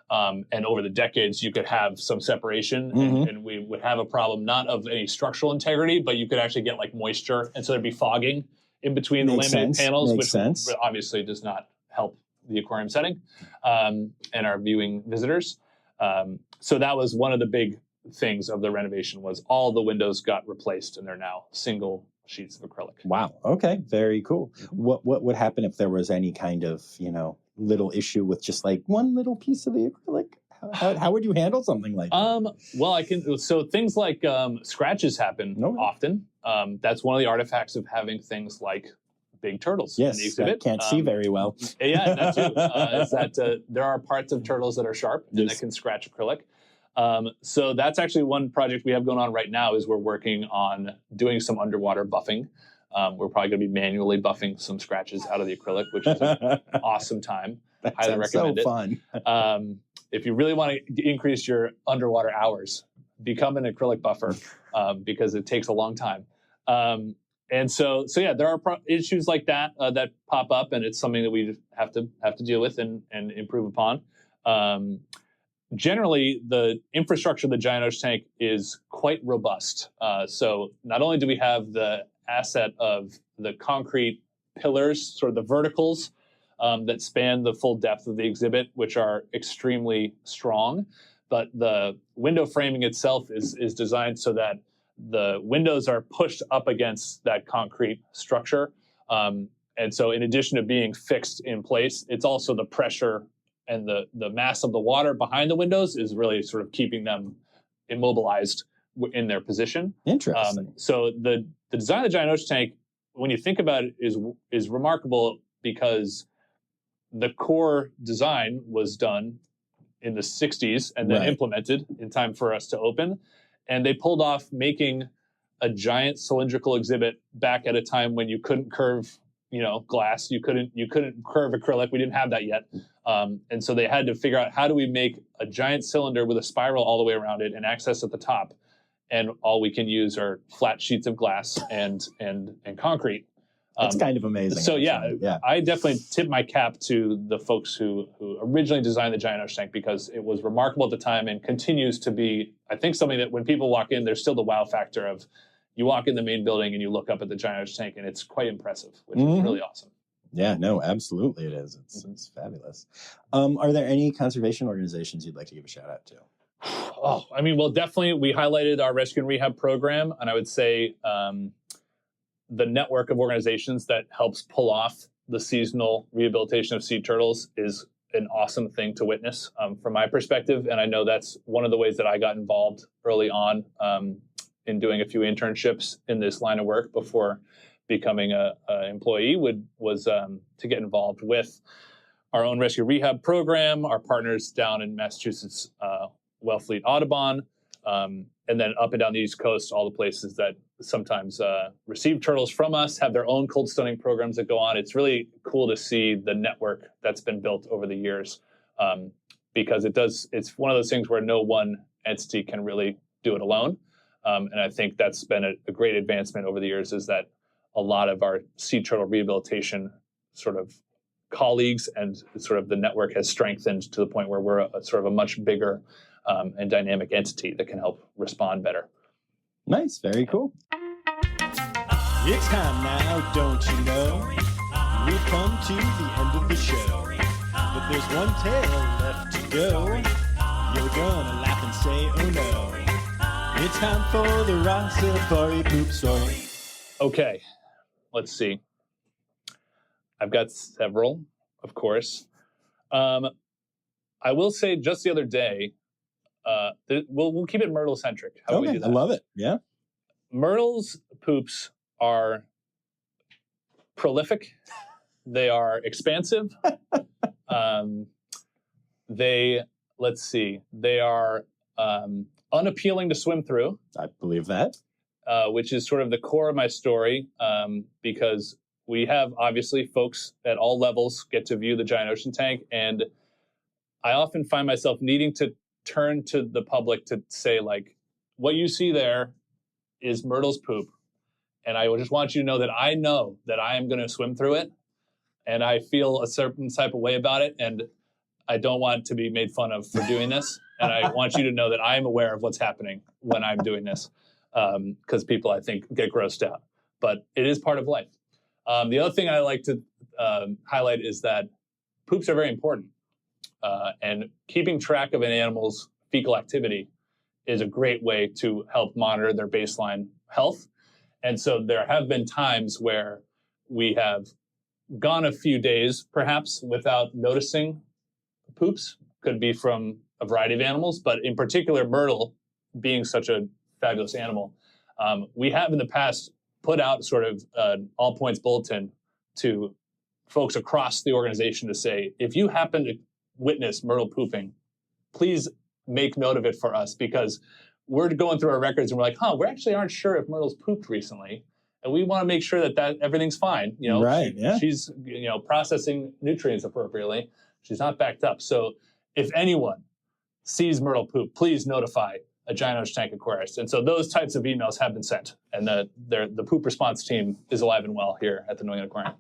And over the decades, you could have some separation and we would have a problem, not of any structural integrity, but you could actually get like moisture. And so there'd be fogging in between the laminated panels, which obviously does not help the aquarium setting and our viewing visitors. So that was one of the big things of the renovation was all the windows got replaced and they're now single sheets of acrylic. Wow. Okay. Very cool. What would happen if there was any kind of, little issue with just like one little piece of the acrylic? How would you handle something like that? Well, so things like scratches happen often. That's one of the artifacts of having things like big turtles in the exhibit. Can't see very well. Yeah, that too. Is that there are parts of turtles that are sharp and that can scratch acrylic. So that's actually one project we have going on right now is we're working on doing some underwater buffing. We're probably going to be manually buffing some scratches out of the acrylic, which is an awesome time. That Highly recommend so fun. If you really want to increase your underwater hours, become an acrylic buffer because it takes a long time. And so yeah, there are issues like that that pop up, and it's something that we have to deal with and improve upon. Generally, the infrastructure of the giant ocean tank is quite robust. So not only do we have the asset of the concrete pillars, sort of the verticals that span the full depth of the exhibit, which are extremely strong, but the window framing itself is designed so that the windows are pushed up against that concrete structure. And so in addition to being fixed in place, it's also the pressure and the mass of the water behind the windows is really sort of keeping them immobilized in their position. Interesting. So the design of the giant ocean tank, when you think about it, is remarkable because the core design was done in the 60s and then implemented in time for us to open. And they pulled off making a giant cylindrical exhibit back at a time when you couldn't curve, glass. You couldn't curve acrylic. We didn't have that yet. And so they had to figure out how do we make a giant cylinder with a spiral all the way around it and access at the top. And all we can use are flat sheets of glass and concrete. That's kind of amazing. So yeah, I definitely tip my cap to the folks who originally designed the giant ocean tank because it was remarkable at the time and continues to be, I think, something that when people walk in, there's still the wow factor of you walk in the main building and you look up at the giant ocean tank and it's quite impressive, which is really awesome. Yeah, no, absolutely it is. It's fabulous. Are there any conservation organizations you'd like to give a shout out to? Oh, I mean, well, definitely we highlighted our rescue and rehab program, and I would say the network of organizations that helps pull off the seasonal rehabilitation of sea turtles is an awesome thing to witness from my perspective. And I know that's one of the ways that I got involved early on in doing a few internships in this line of work before becoming an employee was to get involved with our own rescue rehab program, our partners down in Massachusetts, Wellfleet Audubon, and then up and down the East Coast, all the places that sometimes receive turtles from us have their own cold stunning programs that go on. It's really cool to see the network that's been built over the years because it's one of those things where no one entity can really do it alone. And I think that's been a great advancement over the years is that a lot of our sea turtle rehabilitation sort of colleagues and sort of the network has strengthened to the point where we're sort of a much bigger and dynamic entity that can help respond better. Nice. Very cool. It's time now, don't you know? We've come to the end of the show. But there's one tale left to go. You're gonna laugh and say, oh no. It's time for the Rossifari poop story. Okay, let's see. I've got several, of course. I will say just the other day, we'll keep it Myrtle centric. How do we do that? I love it. Yeah. Myrtle's poops are prolific. They are expansive. They are unappealing to swim through. I believe that. Which is sort of the core of my story, because we have obviously folks at all levels get to view the giant ocean tank, and I often find myself needing to turn to the public to say, like, what you see there is Myrtle's poop, and I just want you to know that I am going to swim through it, and I feel a certain type of way about it, and I don't want to be made fun of for doing this, and I want you to know that I am aware of what's happening when I'm doing this, because people, I think, get grossed out. But it is part of life. The other thing I like to highlight is that poops are very important, and keeping track of an animal's fecal activity is a great way to help monitor their baseline health. And so there have been times where we have gone a few days, perhaps, without noticing poops. Could be from a variety of animals, but in particular, Myrtle, being such a fabulous animal, we have in the past put out sort of an all points bulletin to folks across the organization to say, if you happen to witness Myrtle pooping, please make note of it for us, because we're going through our records and we're like, we actually aren't sure if Myrtle's pooped recently. And we want to make sure that everything's fine. Right, she's processing nutrients appropriately. She's not backed up. So if anyone sees Myrtle poop, please notify a giant ocean tank aquarist. And so those types of emails have been sent. And the poop response team is alive and well here at the New England Aquarium.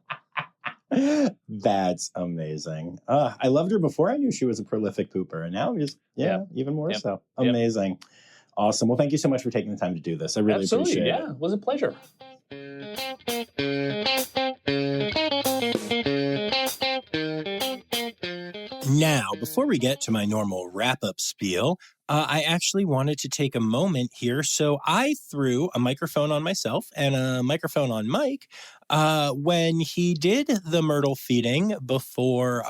That's amazing. I loved her before I knew she was a prolific pooper. And now even more so. Amazing. Yep. Awesome. Well, thank you so much for taking the time to do this. I really appreciate it. Yeah, it was a pleasure. Now, before we get to my normal wrap-up spiel, I actually wanted to take a moment here. So I threw a microphone on myself and a microphone on Mike when he did the Myrtle feeding before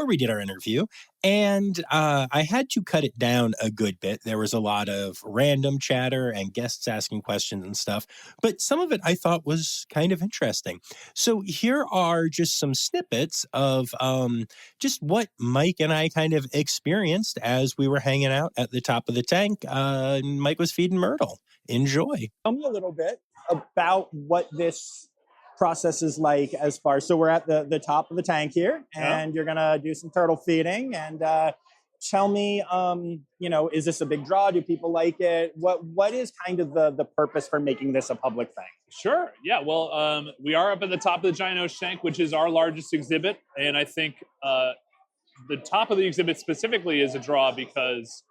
we did our interview. And I had to cut it down a good bit. There was a lot of random chatter and guests asking questions and stuff. But some of it I thought was kind of interesting. So here are just some snippets of just what Mike and I kind of experienced as we were hanging out at the top of the tank. Mike was feeding Myrtle. Enjoy. Tell me a little bit about what this process is like as far. So we're at the top of the tank here, and you're gonna do some turtle feeding. And tell me, is this a big draw? Do people like it? What is kind of the purpose for making this a public thing? Sure. Yeah. Well, we are up at the top of the giant ocean tank, which is our largest exhibit, and I think the top of the exhibit specifically is a draw because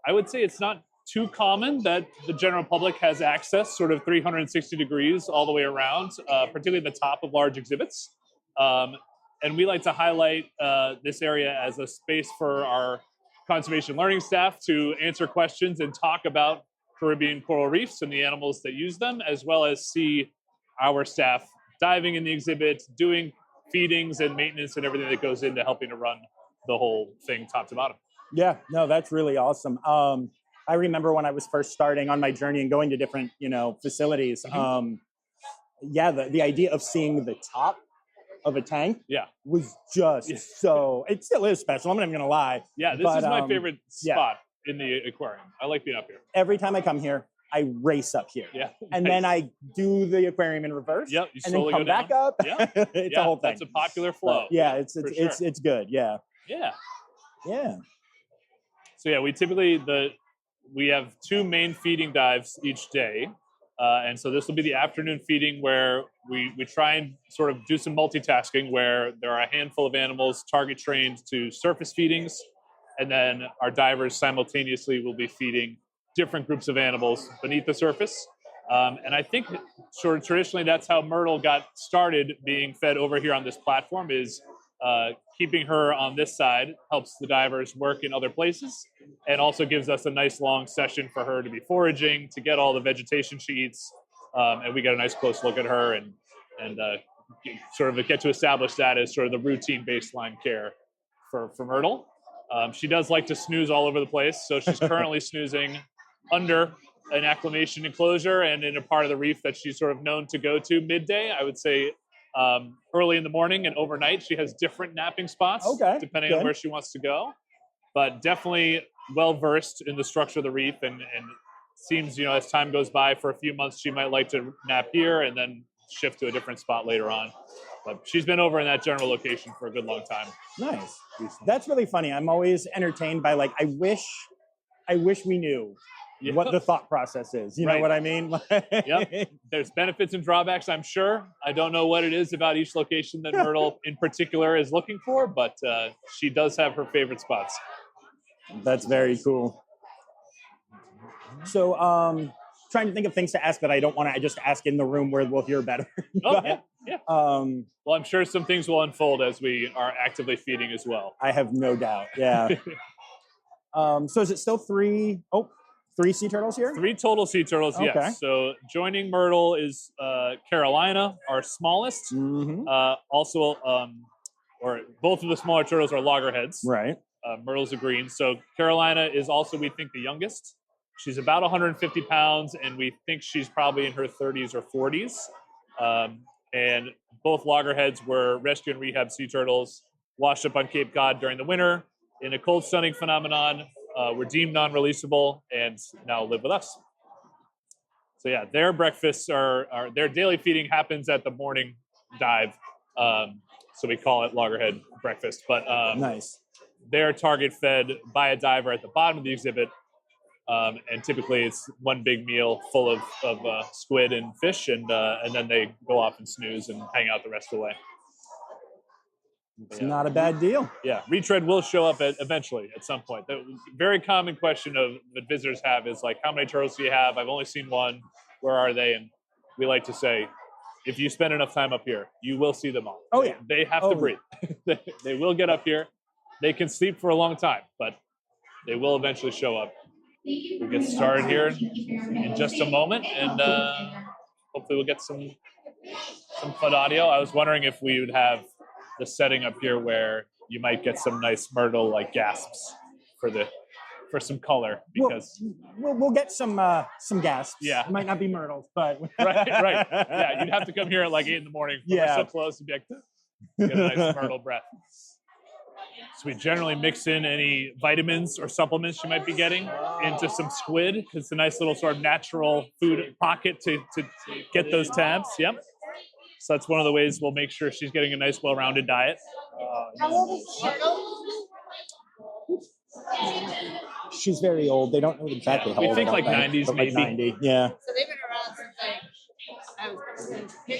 I would say it's not too common that the general public has access sort of 360 degrees all the way around, particularly the top of large exhibits. And we like to highlight this area as a space for our conservation learning staff to answer questions and talk about Caribbean coral reefs and the animals that use them, as well as see our staff diving in the exhibit, doing feedings and maintenance and everything that goes into helping to run the whole thing top to bottom. Yeah, no, that's really awesome. I remember when I was first starting on my journey and going to different, facilities. Mm-hmm. The idea of seeing the top of a tank was just so, it still is special. I'm not even going to lie. Yeah, this is my favorite spot in the aquarium. I like being up here. Every time I come here, I race up here. Yeah. And then I do the aquarium in reverse. Yep. You and then come back up. Yeah. It's a whole thing. That's a popular flow. Yeah, it's good. Yeah. Yeah. Yeah. So yeah, we have two main feeding dives each day. And so this will be the afternoon feeding where we try and sort of do some multitasking where there are a handful of animals target trained to surface feedings. And then our divers simultaneously will be feeding different groups of animals beneath the surface. And I think sort of traditionally that's how Myrtle got started being fed over here on this platform is keeping her on this side helps the divers work in other places, and also gives us a nice long session for her to be foraging, to get all the vegetation she eats, and we get a nice close look at her and sort of get to establish that as sort of the routine baseline care for Myrtle. She does like to snooze all over the place, so she's currently snoozing under an acclimation enclosure and in a part of the reef that she's sort of known to go to midday. I would say early in the morning and overnight. She has different napping spots depending on where she wants to go, but definitely well versed in the structure of the reef, and seems, as time goes by, for a few months she might like to nap here and then shift to a different spot later on. But she's been over in that general location for a good long time. Nice. That's really funny. I'm always entertained by I wish we knew what the thought process is. You know what I mean? Yep. There's benefits and drawbacks, I'm sure. I don't know what it is about each location that Myrtle in particular is looking for, but she does have her favorite spots. That's very cool. So, trying to think of things to ask that I don't want to just ask in the room where we'll hear better. Yeah. Well, I'm sure some things will unfold as we are actively feeding as well. I have no doubt. Yeah. So is it still three sea turtles here? 3 total sea turtles, yes. So joining Myrtle is Carolina, our smallest. Mm-hmm. Also, or both of the smaller turtles are loggerheads. Right. Myrtle's a green. So Carolina is also, we think, the youngest. She's about 150 pounds, and we think she's probably in her 30s or 40s. And both loggerheads were rescue and rehab sea turtles, washed up on Cape Cod during the winter in a cold stunning phenomenon, were deemed non-releasable, and now live with us. So yeah, their breakfasts are their daily feeding happens at the morning dive. So we call it loggerhead breakfast. But nice. They're target fed by a diver at the bottom of the exhibit. And typically it's one big meal full of squid and fish, and then they go off and snooze and hang out the rest of the way. It's not a bad deal. Yeah, retread will show up eventually at some point. The very common question that visitors have is how many turtles do you have? I've only seen one. Where are they? And we like to say, if you spend enough time up here, you will see them all. Oh yeah, they have to breathe. They will get up here. They can sleep for a long time, but they will eventually show up. We'll get started here in just a moment, and hopefully we'll get some fun audio. I was wondering if we would have the setting up here where you might get some nice Myrtle gasps for some color, because we'll get some gasps. Yeah, it might not be Myrtles, but right. Yeah, you'd have to come here at 8 in the morning. We're so close to be get a nice Myrtle breath. So we generally mix in any vitamins or supplements you might be getting into some squid. It's a nice little sort of natural food pocket to get those tabs. Yep. So that's one of the ways we'll make sure she's getting a nice, well-rounded diet. How old is she? She's very old. They don't know exactly how old. We think 90s, maybe. 90. Yeah. So they've been around since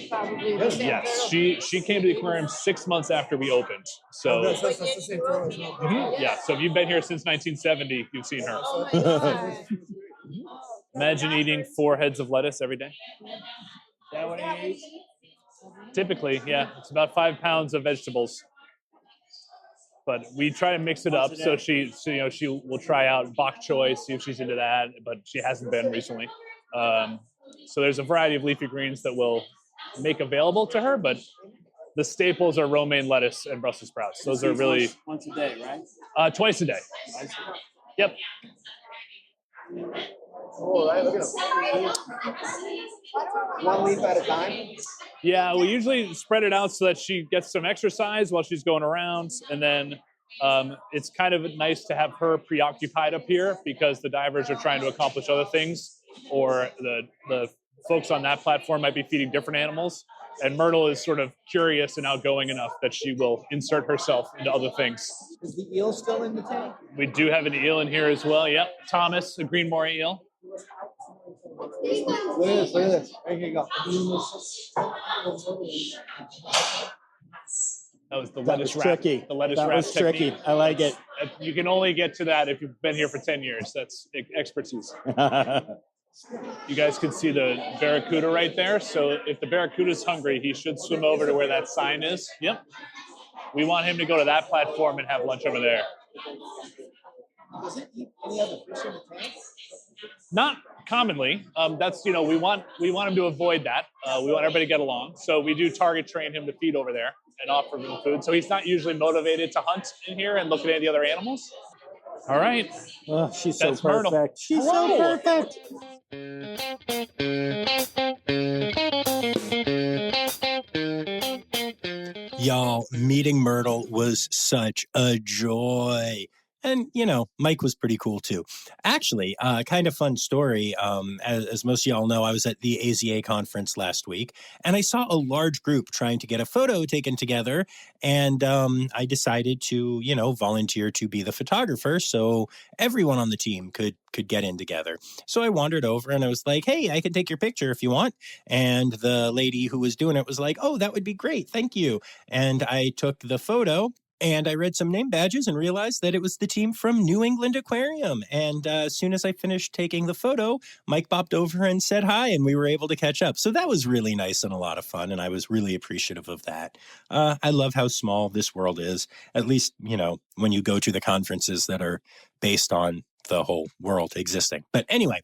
probably. Yes, she came to the aquarium 6 months after we opened. So That's the same turtle. yeah. So if you've been here since 1970, you've seen her. Oh my God. Imagine eating 4 heads of lettuce every day. that what it is? Typically, yeah, it's about 5 pounds of vegetables. But we try to mix it up, so she will try out bok choy, see if she's into that, but she hasn't been recently. So there's a variety of leafy greens that we'll make available to her, but the staples are romaine lettuce and Brussels sprouts. Those are really once a day, right? Twice a day. Yep. Oh, right, look at them. One leaf at a time? Yeah, we usually spread it out so that she gets some exercise while she's going around. And then it's kind of nice to have her preoccupied up here because the divers are trying to accomplish other things, or the folks on that platform might be feeding different animals. And Myrtle is sort of curious and outgoing enough that she will insert herself into other things. Is the eel still in the tank? We do have an eel in here as well. Yep, Thomas, a green moray eel. Look at this, look at this. Here you go. That was the That lettuce was wrap. tricky. The lettuce That wrap was tricky. technique. I like it. You can only get to that if you've been here for 10 years. That's expertise. You guys can see the barracuda right there. So if the barracuda's hungry, he should swim over to where that sign is. Yep. We want him to go to that platform and have lunch over there. Does it eat any other fish in the tank? Not commonly. That's, we want him to avoid that. We want everybody to get along. So we do target train him to feed over there and offer him food. So he's not usually motivated to hunt in here and look at any of the other animals. All right. Oh, she's That's so perfect. Myrtle. She's Hello. so perfect. Y'all, meeting Myrtle was such a joy. And, Mike was pretty cool, too. Actually, kind of fun story. As most of y'all know, I was at the AZA conference last week, and I saw a large group trying to get a photo taken together. And I decided to, volunteer to be the photographer so everyone on the team could get in together. So I wandered over and I was like, hey, I can take your picture if you want. And the lady who was doing it was like, oh, that would be great. Thank you. And I took the photo. And I read some name badges and realized that it was the team from New England Aquarium. And as soon as I finished taking the photo, Mike bopped over and said hi, and we were able to catch up. So that was really nice and a lot of fun, and I was really appreciative of that. I love how small this world is, at least, when you go to the conferences that are based on the whole world existing. But anyway,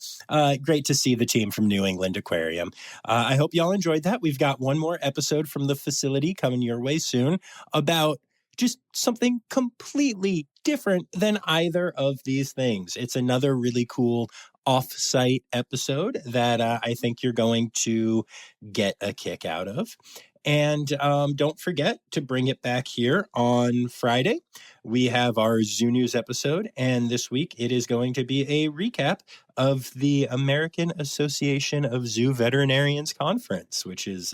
great to see the team from New England Aquarium. I hope y'all enjoyed that. We've got one more episode from the facility coming your way soon about just something completely different than either of these things. It's another really cool off-site episode that I think you're going to get a kick out of. And don't forget to bring it back here on Friday. We have our Zoo News episode, and this week it is going to be a recap of the American Association of Zoo Veterinarians Conference, which is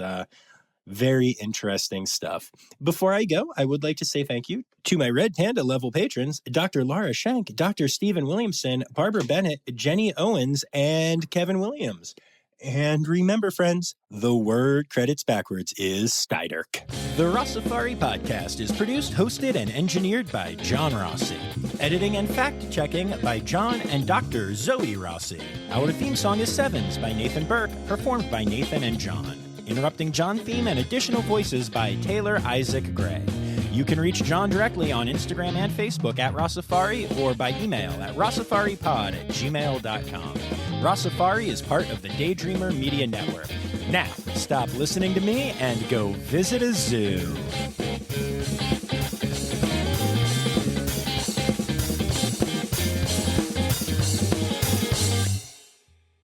very interesting stuff. Before I go, I would like to say thank you to my Red Panda level patrons, Dr. Laura Schenk, Dr. Stephen Williamson, Barbara Bennett, Jenny Owens, and Kevin Williams. And remember, friends, the word credits backwards is Steiderk. The Rossifari podcast is produced, hosted, and engineered by John Rossi. Editing and fact-checking by John and Dr. Zoe Rossi. Our theme song is Sevens by Nathan Burke, performed by Nathan and John. Interrupting John theme and additional voices by Taylor Isaac Gray. You can reach John directly on Instagram and Facebook at Rossifari or by email at rossifaripod@gmail.com. Rossifari is part of the Daydreamer Media Network. Now, stop listening to me and go visit a zoo.